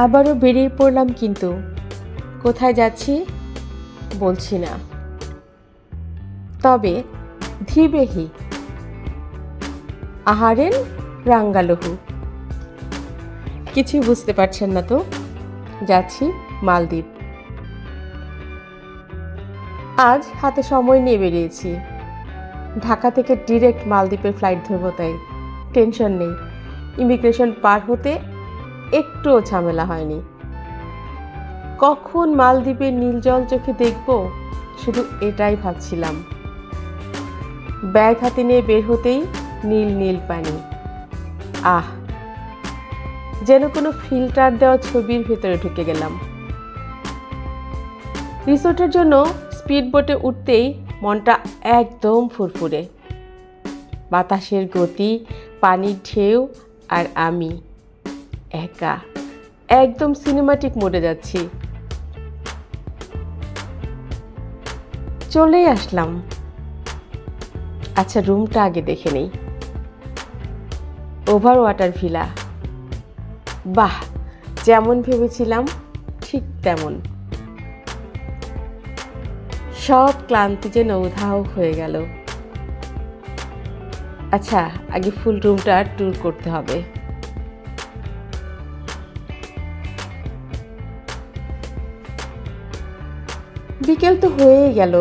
আবারও বেরিয়ে পড়লাম, কিন্তু কোথায় যাচ্ছি বলছি না, তবে ধীবেহি আহারেন রাঙ্গালহু। কিছুই বুঝতে পারছেন না তো? যাচ্ছি মালদ্বীপ। আজ হাতে সময় নিয়ে বেরিয়েছি। ঢাকা থেকে ডিরেক্ট মালদ্বীপের ফ্লাইট ধরবো, তাই টেনশন নেই। ইমিগ্রেশন পার হতে একটুও ঝামেলা হয়নি। কখন মালদ্বীপের নীল জল চোখে দেখব, শুধু এটাই ভাবছিলাম। ব্যাগ হাতে নিয়ে বের হতেই নীল নীল পানি। আহ, যেন কোনো ফিল্টার দেওয়া ছবির ভেতরে ঢুকে গেলাম। রিসোর্টের জন্য স্পিড বোটে উঠতেই মনটা একদম ফুরফুরে। বাতাসের গতি, পানির ঢেউ, আর আমি একা একদম সিনেমাটিক মোডে যাচ্ছি। চলেই আসলাম। আচ্ছা, রুমটা আগে দেখে নেই। Over water villa. বাহ, যেমন ভেবেছিলাম ঠিক তেমন। সব ক্লান্তি যেন উধাও হয়ে গেল। আচ্ছা, আগে ফুল রুমটা ট্যুর করতে হবে। বিকেল তো হয়েই গেল,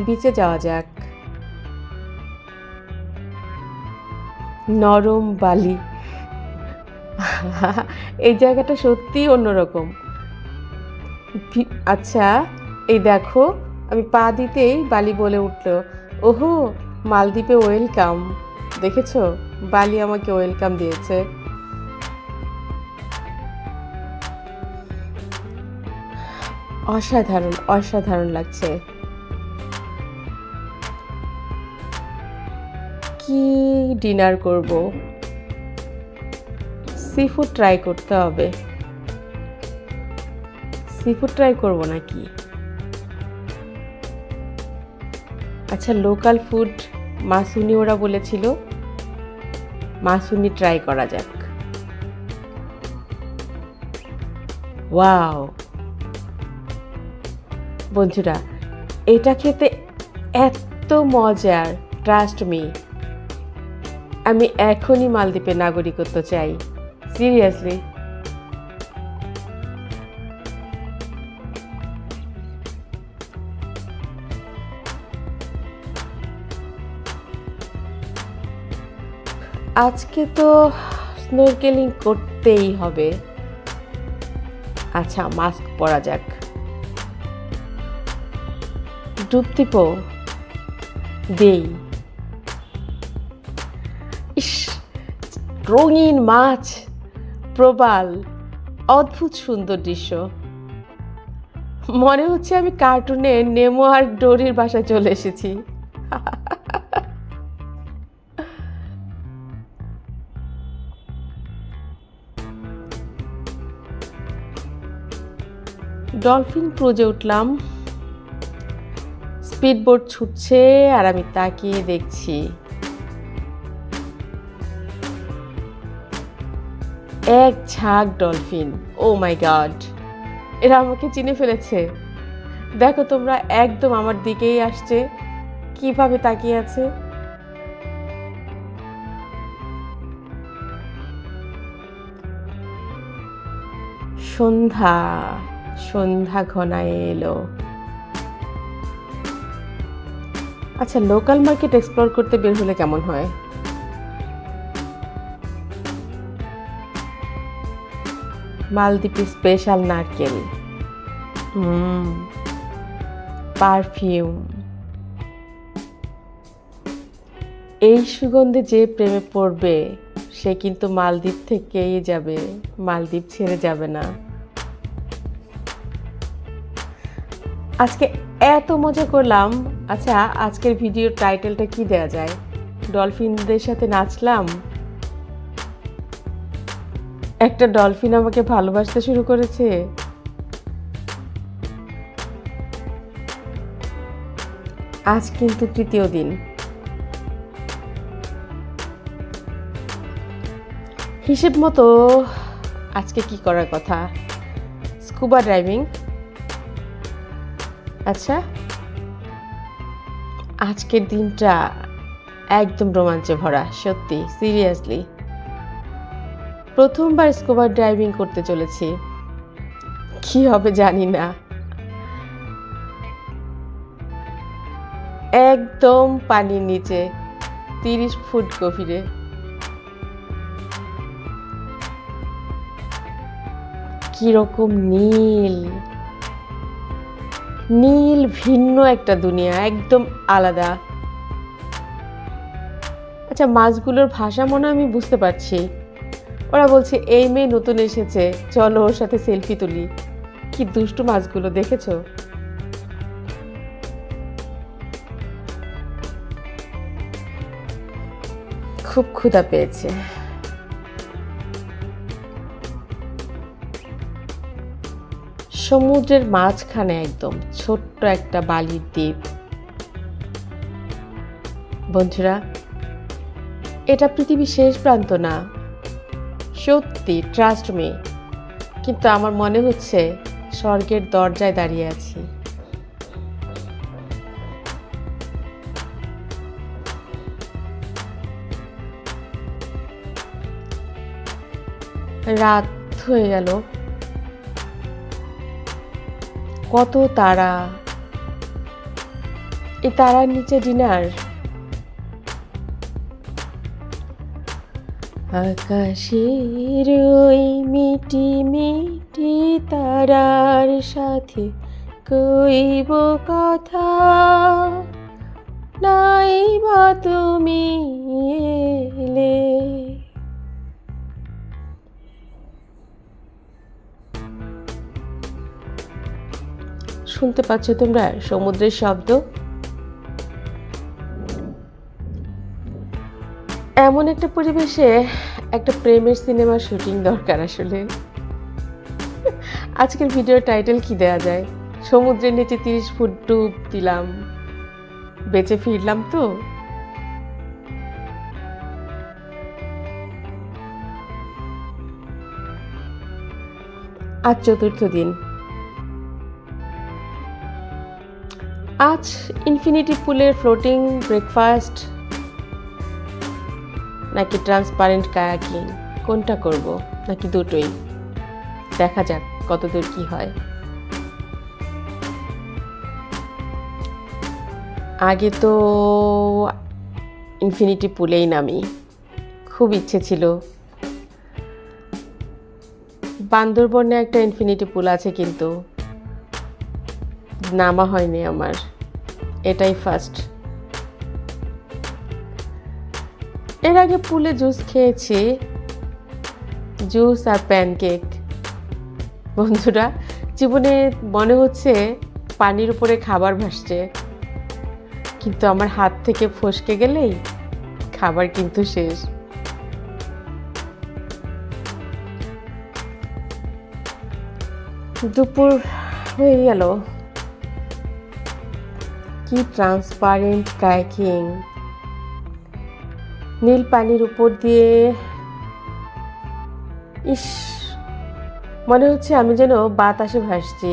বিচে যাওয়া যাক। নরম বালি, এই জায়গাটা সত্যিই অন্যরকম। আচ্ছা, এই দেখো, আমি পা দিতেই বালি বলে উঠল, ওহো মালদ্বীপে ওয়েলকাম। দেখেছো, বালি আমাকে ওয়েলকাম দিয়েছে। অসাধারণ অসাধারণ লাগছে। কি ডিনার করব? সিফুড ট্রাই করতে হবে। সিফুড ট্রাই করব নাকি? আচ্ছা, লোকাল ফুড মাসুনি ওরা বলেছিল, মাসুনি ট্রাই করা যাক। ওয়াও বন্ধুরা, এটা খেতে এত মজার, ট্রাস্ট মি। আমি এখনই মালদ্বীপের নাগরিকত্ব চাই, সিরিয়াসলি। আজকে তো স্নোরকেলিং করতেই হবে। আচ্ছা, মাস্ক পরা যাক। ডুব দিব, দেই। ইস, রঙিন মাছ, প্রবাল, অদ্ভুত সুন্দর দৃশ্য। মনে হচ্ছে আমি কার্টুনে নেমো আর ডোরির বাসায় চলে এসেছি। ডলফিন ক্রুজে উঠলাম। স্পিড বোট ছুটছে আর আমি তাকিয়ে দেখছি। এক ঝাঁক ডলফিন। ও মাই গড, এরা আমাকে চিনে ফেলেছে। দেখো তোমরা, একদম আমার দিকেই আসছে, কিভাবে তাকিয়ে আছে। সন্ধ্যা সন্ধ্যা ঘনায় এলো। আচ্ছা, লোকাল মার্কেট এক্সপ্লোর করতে বের হলে কেমন হয়? মালদ্বীপি স্পেশাল নারকেল, পারফিউম। এই সুগন্ধে যে প্রেমে পড়বে সে কিন্তু মালদ্বীপ থেকেই যাবে, মালদ্বীপ ছেড়ে যাবে না। আজকে এত মজা করলাম। আচ্ছা, আজকের ভিডিওর টাইটেলটা কি দেয়া যায়? ডলফিনদের সাথে নাচলাম। একটা ডলফিন আমাকে ভালোবাসতে শুরু করেছে। আজ কিন্তু তৃতীয় দিন। হিসেব মতো আজকে কি করার কথা? Scuba driving. আচ্ছা, আজকের দিনটা একদম রোমাঞ্চে ভরা, সত্যি সিরিয়াসলি। প্রথমবার স্কুবা ড্রাইভিং করতে চলেছি, কি হবে জানি না। একদম পানির নিচে 30 ফুট গভীরে। কিরকম নীল নীল, ভিন্ন একটা দুনিয়া, একদম আলাদা। আচ্ছা, মাছগুলোর ভাষা মনে আমি বুঝতে পারছি। ওরা বলছে এই মেয়ে নতুন এসেছে, চলো ওর সাথে সেলফি তুলি। কি দুষ্টু মাছগুলো, দেখেছো? খুব ক্ষুধা পেয়েছে। সমুদ্রের মাঝখানে একদম ছোট্ট একটা বালির দ্বীপ। বন্ধুরা, এটা পৃথিবীর শেষ প্রান্ত না, সত্যি, ট্রাস্ট মি। কিন্তু আমার মনে হচ্ছে স্বর্গের দরজায় দাঁড়িয়ে আছি। রাত হয়ে গেল, কত তারা, এই তারার নিচে ডিনার। আকাশের ওই মিটি মিটি তারার সাথে কইব কথা, নাই বা তুমি এলে। শুনতে পাচ্ছ তোমরা সমুদ্রের শব্দ? এমন একটা পরিবেশে একটা প্রেমের সিনেমার শুটিং দরকার আসলে। আজকের ভিডিওর টাইটেল কি দেয়া যায়? সমুদ্রের নিচে 30 ফুট ডুব দিলাম, বেঁচে ফিরলাম তো। আজ চতুর্থ দিন। আজ ইনফিনিটি পুলের ফ্লোটিং ব্রেকফাস্ট নাকি ট্রান্সপারেন্ট কায়াকিং, কোনটা করব? নাকি দুটোই? দেখা যাক কতদূর কি হয়। আগে তো ইনফিনিটি পুলেই নামি, খুব ইচ্ছে ছিল। বান্দরবনে একটা ইনফিনিটি পুল আছে, কিন্তু নামা হয়নি আমার, এটাই ফার্স্ট। এর আগে পুলে জুস খেয়েছি, জুস আর প্যানকেক। বন্ধুরা, জীবনে মনে হচ্ছে পানির উপরে খাবার ভাসছে, কিন্তু আমার হাত থেকে ফসকে গেলেই খাবার কিন্তু শেষ। দুপুর হয়ে গেল। কি ট্রান্সপারেন্ট কায়াকিং, নীল পানির উপর দিয়ে। ইস, মনে হচ্ছে আমি যেন বাতাসে ভাসছি।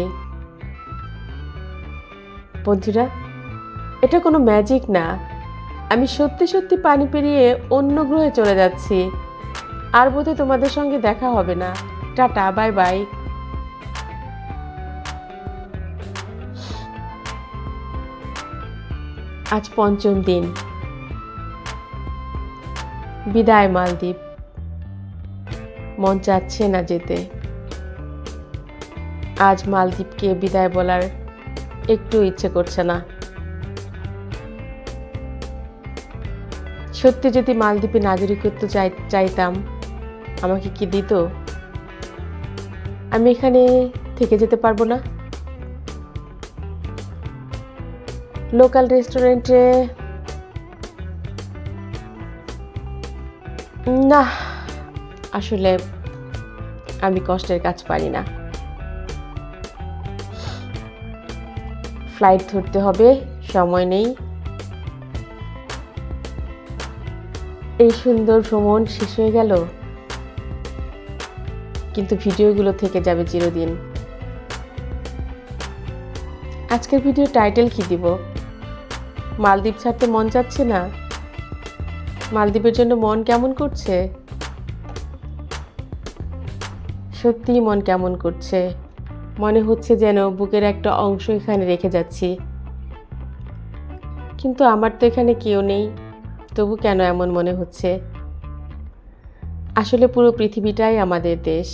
বন্ধুরা, এটা কোনো ম্যাজিক না, আমি সত্যি সত্যি পানি পেরিয়ে অন্য গ্রহে চলে যাচ্ছি। আর বোধহয় তোমাদের সঙ্গে দেখা হবে না। Tata, bye bye. আজ পঞ্চম দিন। বিদায় মালদ্বীপ। মন চাচ্ছে না যেতে। আজ মালদ্বীপকে বিদায় বলার একটু ইচ্ছে করছে না। সত্যি যদি মালদ্বীপে নাগরিকত্ব চাইতাম, আমাকে কি দিত? আমি এখানে থেকে যেতে পারবো না। লোকাল রেস্টুরেন্টে না, আসলে আমি কষ্টের কাজ পারি না। ফ্লাইট ধরতে হবে, সময় নেই। এই সুন্দর ভ্রমণ শেষ হয়ে গেল, কিন্তু ভিডিওগুলো থেকে যাবে চিরদিন। আজকের ভিডিও টাইটেল কি দিব? মালদ্বীপ ছাড়তে মন চাচ্ছে না? মালদ্বীপের জন্য মন কেমন করছে? সত্যিই মন কেমন করছে। মনে হচ্ছে যেন বুকের একটা অংশ এখানে রেখে যাচ্ছি। কিন্তু আমার তো এখানে কেউ নেই, তবু কেন এমন মনে হচ্ছে? আসলে পুরো পৃথিবীটাই আমাদের দেশ।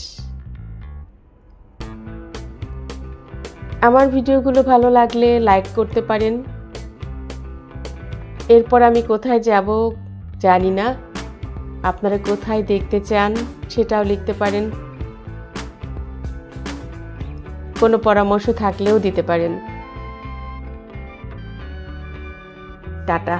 আমার ভিডিওগুলো ভালো লাগলে লাইক করতে পারেন। এরপর আমি কোথায় যাব জানি না, আপনারা কোথায় দেখতে চান সেটাও লিখতে পারেন। কোনো পরামর্শ থাকলেও দিতে পারেন। টাটা।